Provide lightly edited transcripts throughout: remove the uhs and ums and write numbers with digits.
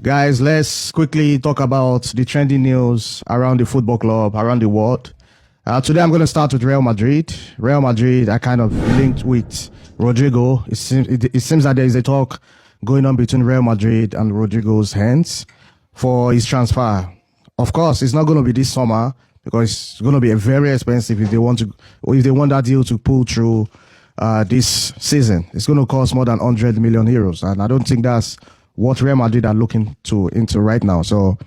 Guys, let's quickly talk about the trending news around the football club, around the world. Today, I'm going to start with Real Madrid. Real Madrid are kind of linked with Rodrigo. It seems that there is a talk going on between Real Madrid and Rodrigo's hands for his transfer. Of course, it's not going to be this summer because it's going to be very expensive if they want that deal to pull through this season. It's going to cost more than 100 million euros, and I don't think that's what Real Madrid are looking into right now. So,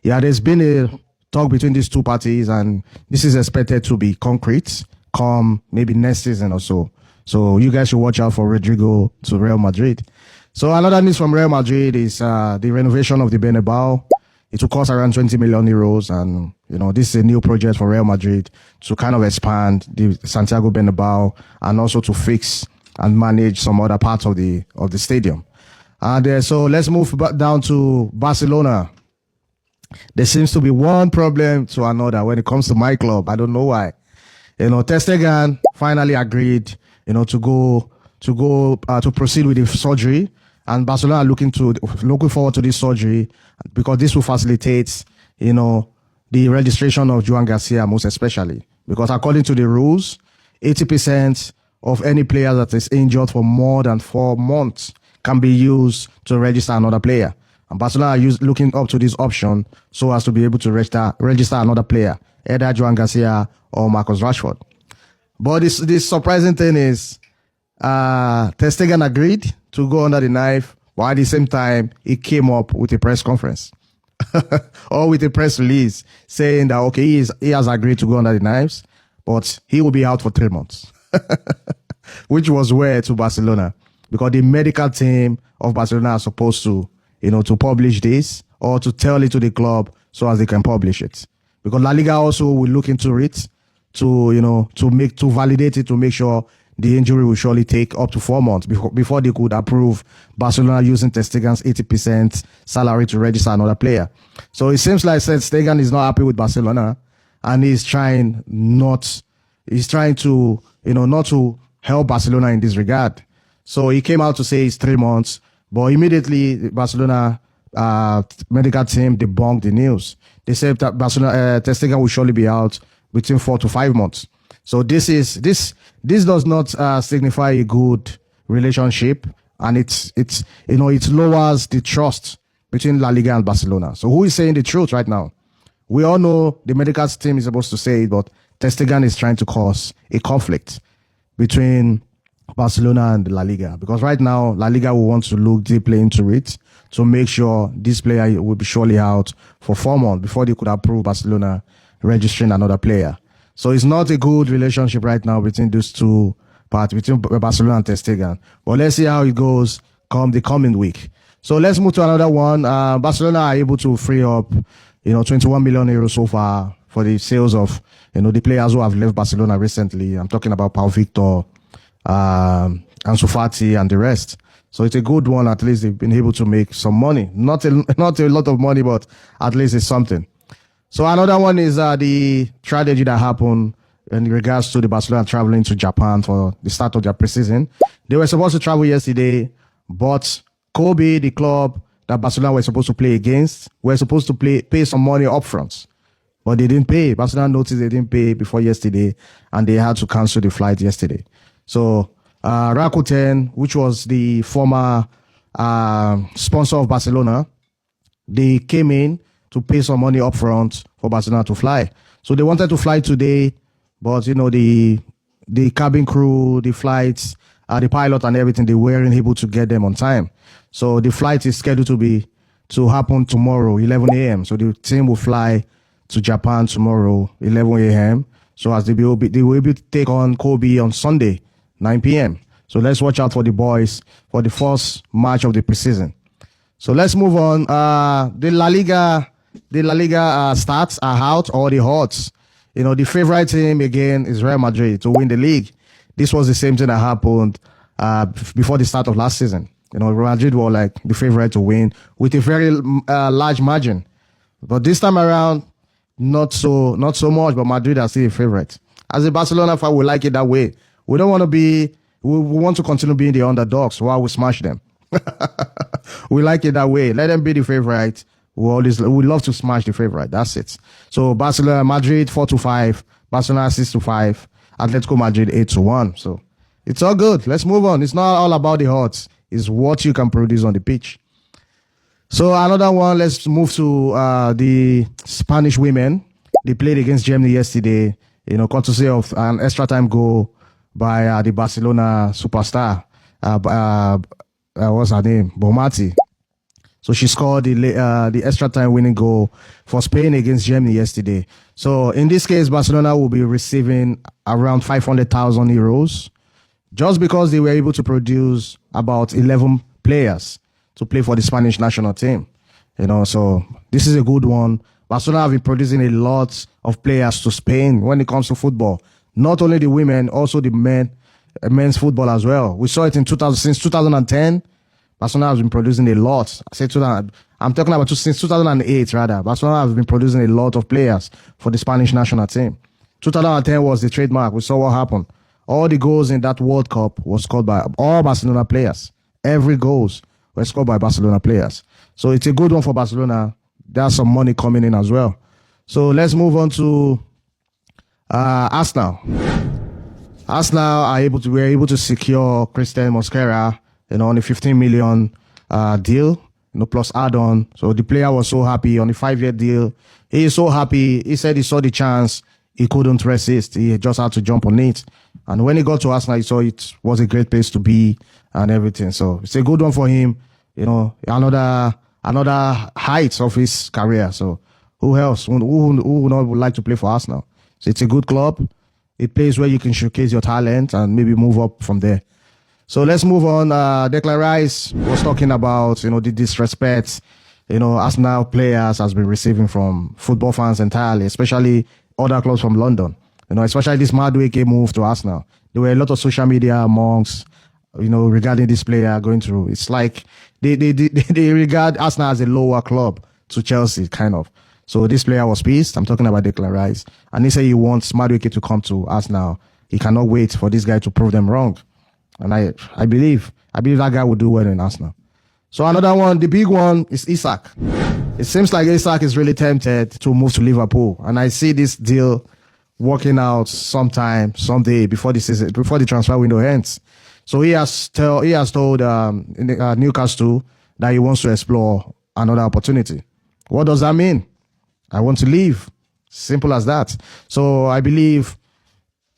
yeah, there's been a talk between these two parties, and this is expected to be concrete come maybe next season or so. So you guys should watch out for Rodrigo to Real Madrid. So another news from Real Madrid is the renovation of the Bernabeu. It will cost around 20 million euros, and this is a new project for Real Madrid to kind of expand the Santiago Bernabeu and also to fix and manage some other parts of the stadium. And so let's move down to Barcelona. There seems to be one problem to another when it comes to my club. I don't know why. Ter Stegen finally agreed, to proceed with the surgery, and Barcelona are looking forward to this surgery because this will facilitate, the registration of Joan Garcia, most especially because according to the rules, 80% of any player that is injured for more than 4 months can be used to register another player. And Barcelona are looking up to this option so as to be able to register another player, either Joan Garcia or Marcus Rashford. But this surprising thing is, Ter Stegen agreed to go under the knife, while at the same time, he came up with a press conference or with a press release saying that, okay, he has agreed to go under the knives, but he will be out for 3 months, which was weird to Barcelona because the medical team of Barcelona are supposed to, to publish this or to tell it to the club so as they can publish it. Because La Liga also will look into it to validate it, to make sure the injury will surely take up to 4 months before they could approve Barcelona using Ter Stegen's 80% salary to register another player. So it seems like Ter Stegen is not happy with Barcelona, and he's trying to, not to help Barcelona in this regard. So he came out to say it's 3 months, but immediately the Barcelona medical team debunked the news. They said that Ter Stegen will surely be out between 4 to 5 months. So this does not signify a good relationship, and it lowers the trust between La Liga and Barcelona. So who is saying the truth right now? We all know the medical team is supposed to say it, but Ter Stegen is trying to cause a conflict between Barcelona and La Liga, because right now La Liga will want to look deeply into it to make sure this player will be surely out for 4 months before they could approve Barcelona registering another player. So it's not a good relationship right now between those two parties, between Barcelona and Ter Stegen. But let's see how it goes come the coming week. So let's move to another one. Barcelona are able to free up, 21 million euros so far for the sales of, the players who have left Barcelona recently. I'm talking about Pau Victor, Ansu Fati, and the rest. So it's a good one. At least they've been able to make some money. Not a lot of money, but at least it's something. So another one is the tragedy that happened in regards to the Barcelona traveling to Japan for the start of their preseason. They were supposed to travel yesterday, but Kobe, the club that Barcelona were supposed to play against, were supposed to pay some money upfront. But they didn't pay. Barcelona noticed they didn't pay before yesterday, and they had to cancel the flight yesterday. So Rakuten, which was the former sponsor of Barcelona, they came in to pay some money up front for Barcelona to fly. So they wanted to fly today, but the cabin crew, the flights, the pilot and everything, they weren't able to get them on time. So the flight is scheduled to happen tomorrow, 11 a.m. So the team will fly to Japan tomorrow, 11 a.m. So as they will be able to take on Kobe on Sunday, 9 p.m. So let's watch out for the boys for the first match of the preseason. So let's move on. The La Liga stats are out, or the odds. The favorite team again is Real Madrid to win the league. This was the same thing that happened before the start of last season. Real Madrid were like the favorite to win with a very large margin. But this time around, not so much. But Madrid are still a favorite. As a Barcelona fan, we like it that way. We don't want to be. We want to continue being the underdogs while we smash them. We like it that way. Let them be the favorite. We love to smash the favorite. That's it. So Barcelona, Madrid 4-5, Barcelona 6-5, Atletico Madrid 8-1. So it's all good. Let's move on. It's not all about the odds. It's what you can produce on the pitch. So another one. Let's move to the Spanish women. They played against Germany yesterday. Courtesy of an extra time goal by the Barcelona superstar. What's her name? Bomati. So she scored the extra time winning goal for Spain against Germany yesterday. So in this case, Barcelona will be receiving around 500,000 euros just because they were able to produce about 11 players to play for the Spanish national team. So this is a good one. Barcelona have been producing a lot of players to Spain when it comes to football. Not only the women, also the men's football as well. We saw it since 2010. Barcelona has been producing a lot. I'm talking about since 2008, rather. Barcelona has been producing a lot of players for the Spanish national team. 2010 was the trademark. We saw what happened. All the goals in that World Cup was scored by all Barcelona players. Every goals were scored by Barcelona players. So it's a good one for Barcelona. There's some money coming in as well. So let's move on to Arsenal. Arsenal were able to secure Christian Mosquera, on a 15 million deal, plus add-on. So the player was so happy on the 5-year deal. He is so happy. He said he saw the chance. He couldn't resist. He just had to jump on it. And when he got to Arsenal, he saw it was a great place to be and everything. So it's a good one for him. Another height of his career. So who else? Who would like to play for Arsenal? So it's a good club. A place where you can showcase your talent and maybe move up from there. So let's move on. Declan Rice was talking about, the disrespect, Arsenal players has been receiving from football fans entirely, especially other clubs from London. Especially this Madueke move to Arsenal. There were a lot of social media amongst, regarding this player going through. It's like they regard Arsenal as a lower club to Chelsea, kind of. So this player was pissed. I'm talking about Declan Rice. And he said he wants Madueke to come to Arsenal. He cannot wait for this guy to prove them wrong. And I believe that guy will do well in Arsenal. So another one, the big one is Isak. It seems like Isak is really tempted to move to Liverpool. And I see this deal working out someday before the transfer window ends. So he has told Newcastle that he wants to explore another opportunity. What does that mean? I want to leave. Simple as that. So I believe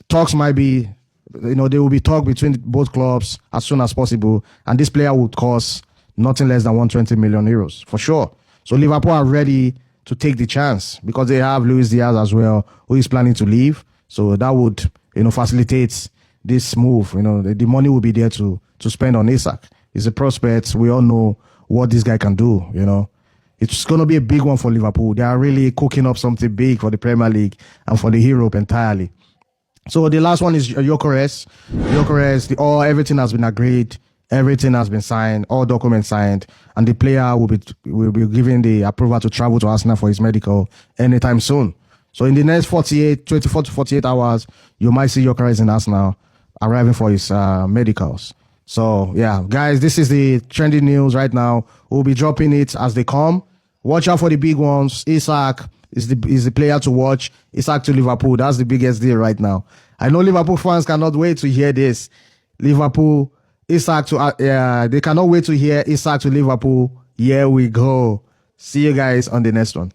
talks might be, there will be talk between both clubs as soon as possible. And this player would cost nothing less than 120 million euros for sure. So Liverpool are ready to take the chance because they have Luis Diaz as well, who is planning to leave. So that would, facilitate this move. The money will be there to spend on Isak. He's a prospect. We all know what this guy can do. It's going to be a big one for Liverpool. They are really cooking up something big for the Premier League and for the Europe entirely. So the last one is Gyokeres. Everything has been agreed. Everything has been signed. All documents signed. And the player will be given the approval to travel to Arsenal for his medical anytime soon. So in the next 24 to 48 hours, you might see Gyokeres in Arsenal arriving for his medicals. So, yeah, guys, this is the trending news right now. We'll be dropping it as they come. Watch out for the big ones. Isak is the player to watch. Isak to Liverpool. That's the biggest deal right now. I know Liverpool fans cannot wait to hear this. Liverpool, Isak they cannot wait to hear Isak to Liverpool. Here we go. See you guys on the next one.